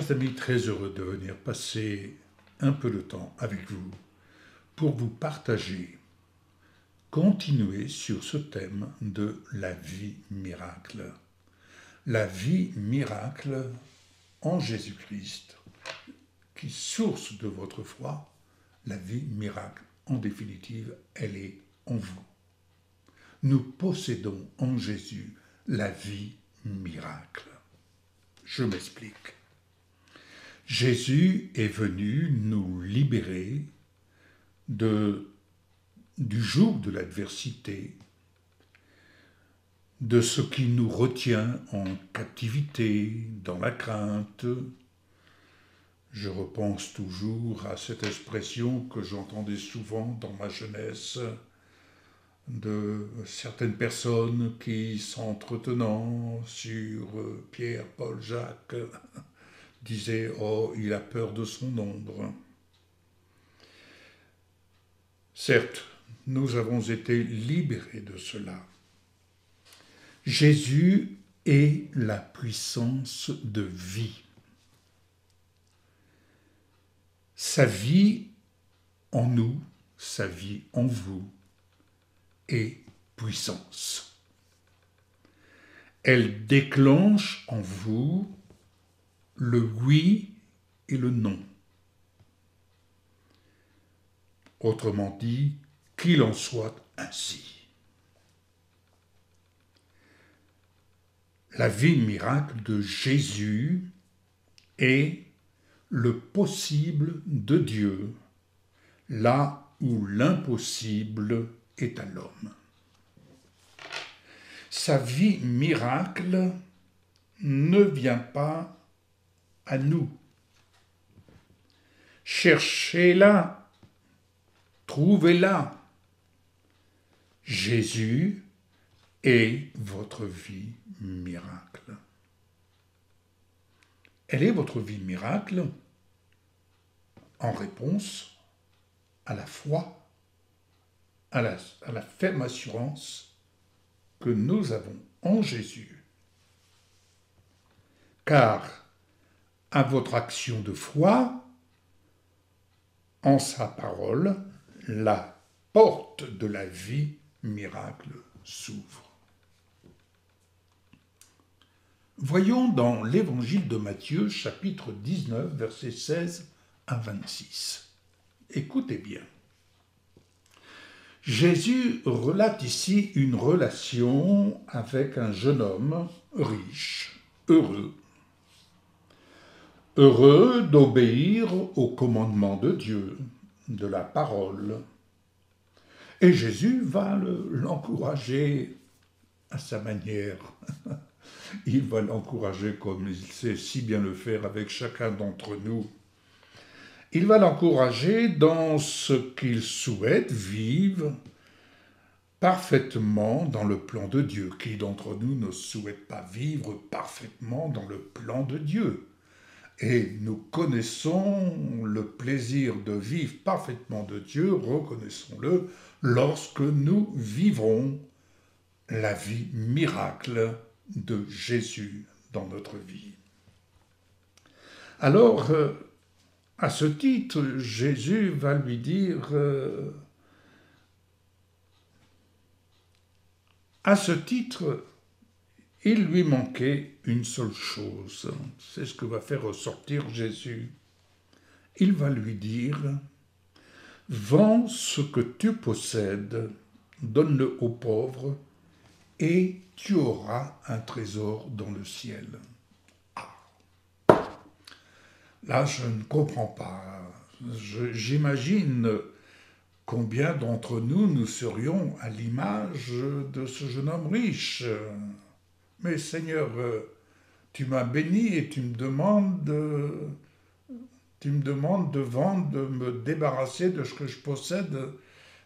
Chers amis, très heureux de venir passer un peu de temps avec vous pour vous partager, continuer sur ce thème de la vie miracle. La vie miracle en Jésus-Christ, qui source de votre foi, la vie miracle, en définitive, elle est en vous. Nous possédons en Jésus la vie miracle. Je m'explique. Jésus est venu nous libérer du joug de l'adversité, de ce qui nous retient en captivité, dans la crainte. Je repense toujours à cette expression que j'entendais souvent dans ma jeunesse de certaines personnes qui, s'entretenant sur Pierre, Paul, Jacques, disaient « Oh, il a peur de son ombre ». Certes, nous avons été libérés de cela. Jésus est la puissance de vie. Sa vie en nous, sa vie en vous est puissance. Elle déclenche en vous le oui et le non. Autrement dit, qu'il en soit ainsi. La vie miracle de Jésus est le possible de Dieu, là où l'impossible est à l'homme. Sa vie miracle ne vient pas à nous. Cherchez-la, trouvez-la. Jésus est votre vie miracle. Elle est votre vie miracle en réponse à la foi, à la ferme assurance que nous avons en Jésus. Car à votre action de foi, en sa parole, la porte de la vie miracle s'ouvre. Voyons dans l'évangile de Matthieu, chapitre 19, versets 16 à 26. Écoutez bien. Jésus relate ici une relation avec un jeune homme riche, heureux. Heureux d'obéir au commandement de Dieu, de la parole. Et Jésus va l'encourager à sa manière. Il va l'encourager comme il sait si bien le faire avec chacun d'entre nous. Il va l'encourager dans ce qu'il souhaite vivre parfaitement dans le plan de Dieu. Qui d'entre nous ne souhaite pas vivre parfaitement dans le plan de Dieu? Et nous connaissons le plaisir de vivre parfaitement de Dieu, reconnaissons-le, lorsque nous vivrons la vie miracle de Jésus dans notre vie. Alors, à ce titre, Jésus va lui dire, à ce titre, il lui manquait une seule chose. C'est ce que va faire ressortir Jésus. Il va lui dire, « Vends ce que tu possèdes, donne-le aux pauvres, et tu auras un trésor dans le ciel. » Là, je ne comprends pas. J'imagine combien d'entre nous serions à l'image de ce jeune homme riche. Mais Seigneur, tu m'as béni et tu me demandes de vendre, de me débarrasser de ce que je possède.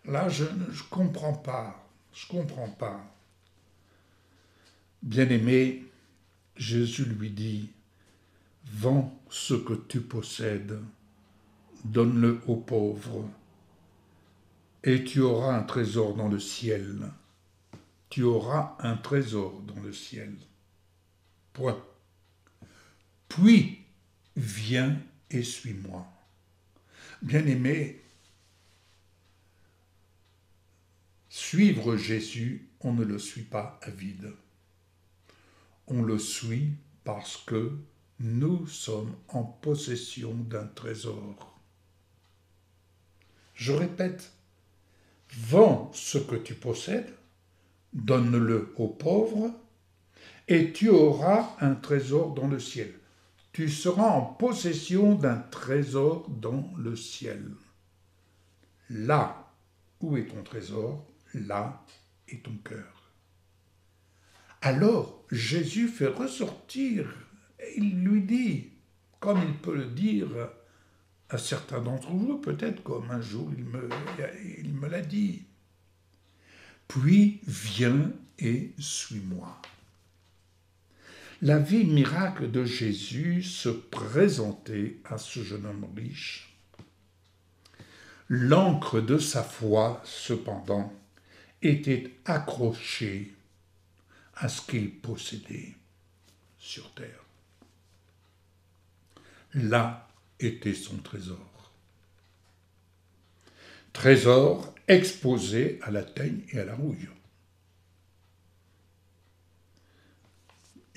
Là, je comprends pas. Je comprends pas. Bien-aimé, Jésus lui dit, « Vends ce que tu possèdes, donne-le aux pauvres, et tu auras un trésor dans le ciel. » Tu auras un trésor dans le ciel. Point. Puis, viens et suis-moi. Bien-aimé, suivre Jésus, on ne le suit pas à vide. On le suit parce que nous sommes en possession d'un trésor. Je répète, vends ce que tu possèdes, donne-le aux pauvres, et tu auras un trésor dans le ciel. Tu seras en possession d'un trésor dans le ciel. Là où est ton trésor, là est ton cœur. Alors Jésus fait ressortir, et il lui dit, comme il peut le dire à certains d'entre vous, peut-être comme un jour il me l'a dit. Puis viens et suis-moi. La vie miracle de Jésus se présentait à ce jeune homme riche. L'encre de sa foi, cependant, était accrochée à ce qu'il possédait sur terre. Là était son trésor. Trésor exposé à la teigne et à la rouille.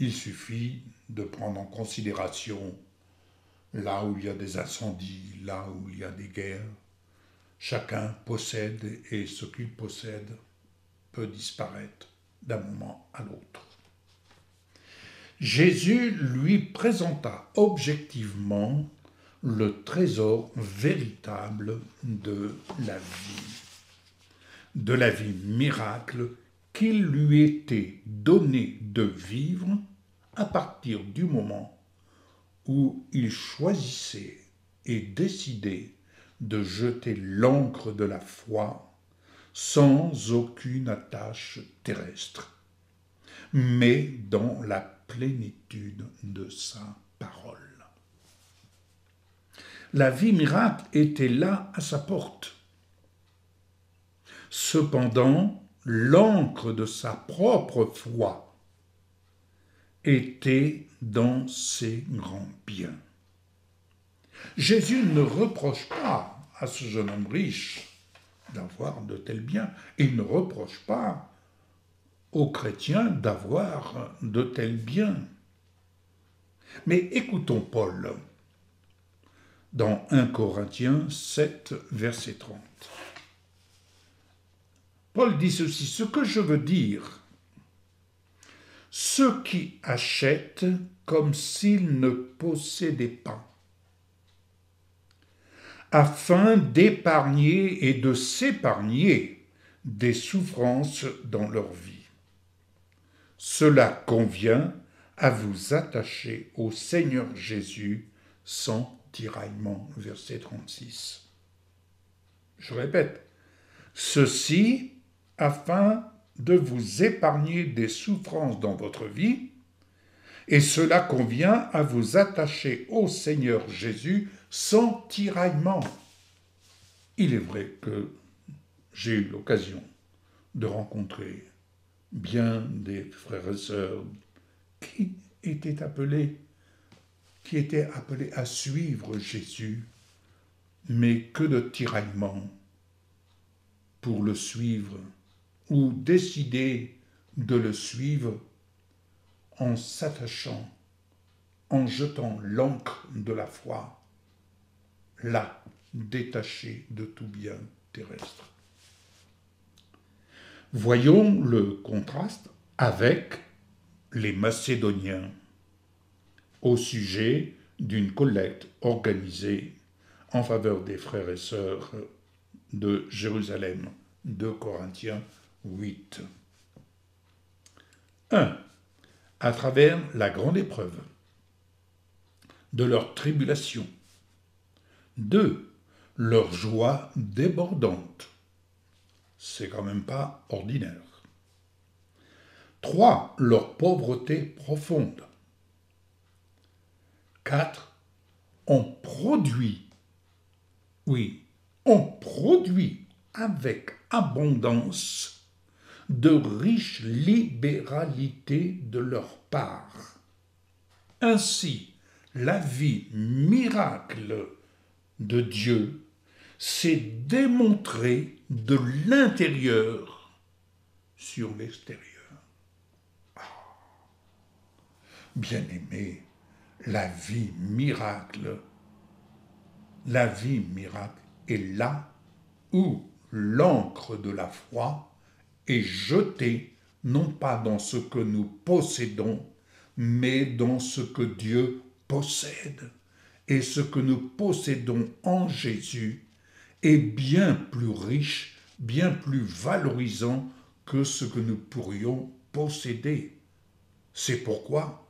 Il suffit de prendre en considération là où il y a des incendies, là où il y a des guerres. Chacun possède et ce qu'il possède peut disparaître d'un moment à l'autre. Jésus lui présenta objectivement le trésor véritable de la vie miracle qu'il lui était donné de vivre à partir du moment où il choisissait et décidait de jeter l'encre de la foi sans aucune attache terrestre, mais dans la plénitude de sa parole. La vie miracle était là à sa porte. Cependant, l'encre de sa propre foi était dans ses grands biens. Jésus ne reproche pas à ce jeune homme riche d'avoir de tels biens, et il ne reproche pas aux chrétiens d'avoir de tels biens. Mais écoutons Paul dans 1 Corinthiens 7, verset 30. Paul dit ceci, « Ce que je veux dire, ceux qui achètent comme s'ils ne possédaient pas, afin d'épargner et de s'épargner des souffrances dans leur vie. Cela convient à vous attacher au Seigneur Jésus sans tiraillement. » Verset 36. Je répète, ceci afin de vous épargner des souffrances dans votre vie, et cela convient à vous attacher au Seigneur Jésus sans tiraillement. Il est vrai que j'ai eu l'occasion de rencontrer bien des frères et sœurs qui étaient appelés à suivre Jésus, mais que de tiraillement pour le suivre, ou décider de le suivre en s'attachant, en jetant l'encre de la foi, là, détaché de tout bien terrestre. Voyons le contraste avec les Macédoniens au sujet d'une collecte organisée en faveur des frères et sœurs de Jérusalem, 2 Corinthiens 8. 1. À travers la grande épreuve de leur tribulation. 2. Leur joie débordante. C'est quand même pas ordinaire. 3. Leur pauvreté profonde. 4. On produit avec abondance de riches libéralités de leur part. Ainsi, La vie miracle de Dieu, c'est démontrer de l'intérieur sur l'extérieur. Bien-aimé, la vie miracle est là où l'encre de la foi est jetée, non pas dans ce que nous possédons, mais dans ce que Dieu possède. Et ce que nous possédons en Jésus est bien plus riche, bien plus valorisant que ce que nous pourrions posséder. C'est pourquoi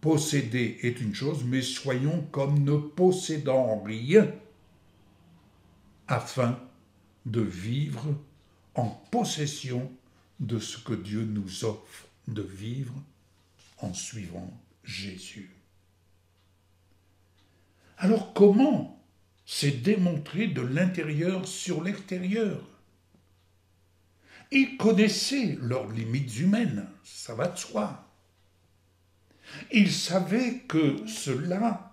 posséder est une chose, mais soyons comme ne possédant rien, afin de vivre en possession de ce que Dieu nous offre de vivre en suivant Jésus. Alors comment c'est démontré de l'intérieur sur l'extérieur? Ils connaissaient leurs limites humaines, ça va de soi. Ils savaient que cela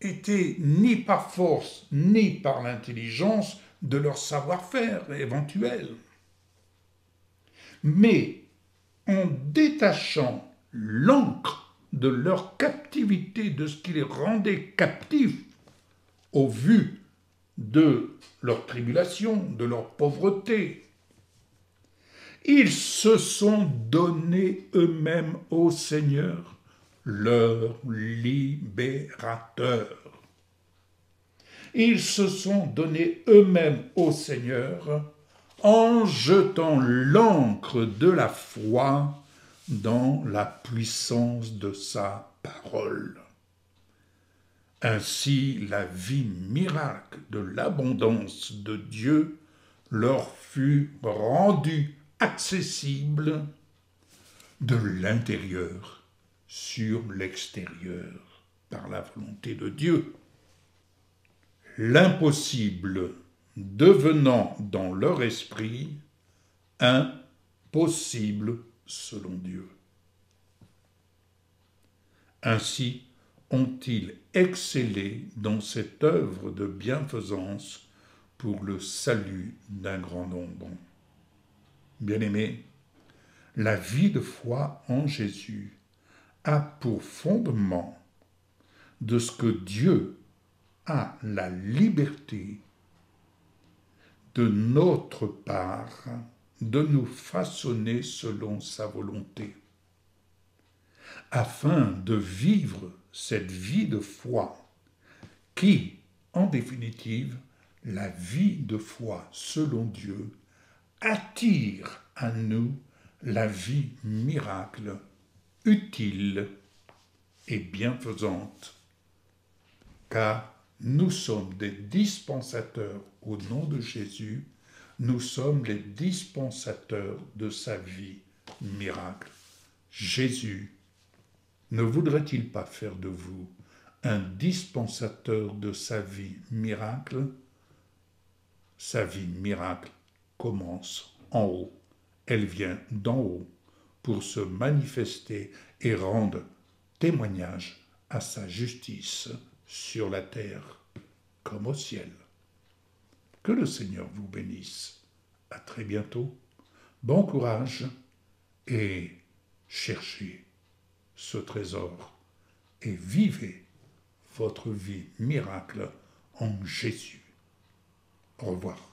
était ni par force, ni par l'intelligence de leur savoir-faire éventuel. Mais en détachant l'encre de leur captivité, de ce qui les rendait captifs, au vu de leur tribulation, de leur pauvreté, ils se sont donnés eux-mêmes au Seigneur, leur libérateur. Ils se sont donnés eux-mêmes au Seigneur en jetant l'encre de la foi dans la puissance de sa parole. Ainsi, la vie miracle de l'abondance de Dieu leur fut rendue accessible de l'intérieur sur l'extérieur par la volonté de Dieu. L'impossible devenant dans leur esprit impossible selon Dieu. Ainsi ont-ils excellé dans cette œuvre de bienfaisance pour le salut d'un grand nombre. Bien-aimés, la vie de foi en Jésus a pour fondement de ce que Dieu a la liberté de notre part de nous façonner selon sa volonté, afin de vivre cette vie de foi qui, en définitive, la vie de foi selon Dieu, attire à nous la vie miracle, utile et bienfaisante, car nous sommes des dispensateurs au nom de Jésus, nous sommes les dispensateurs de sa vie miracle. Jésus ne voudrait-il pas faire de vous un dispensateur de sa vie miracle? Sa vie miracle commence en haut. Elle vient d'en haut pour se manifester et rendre témoignage à sa justice sur la terre comme au ciel. Que le Seigneur vous bénisse. À très bientôt. Bon courage et cherchez ce trésor et vivez votre vie miracle en Jésus. Au revoir.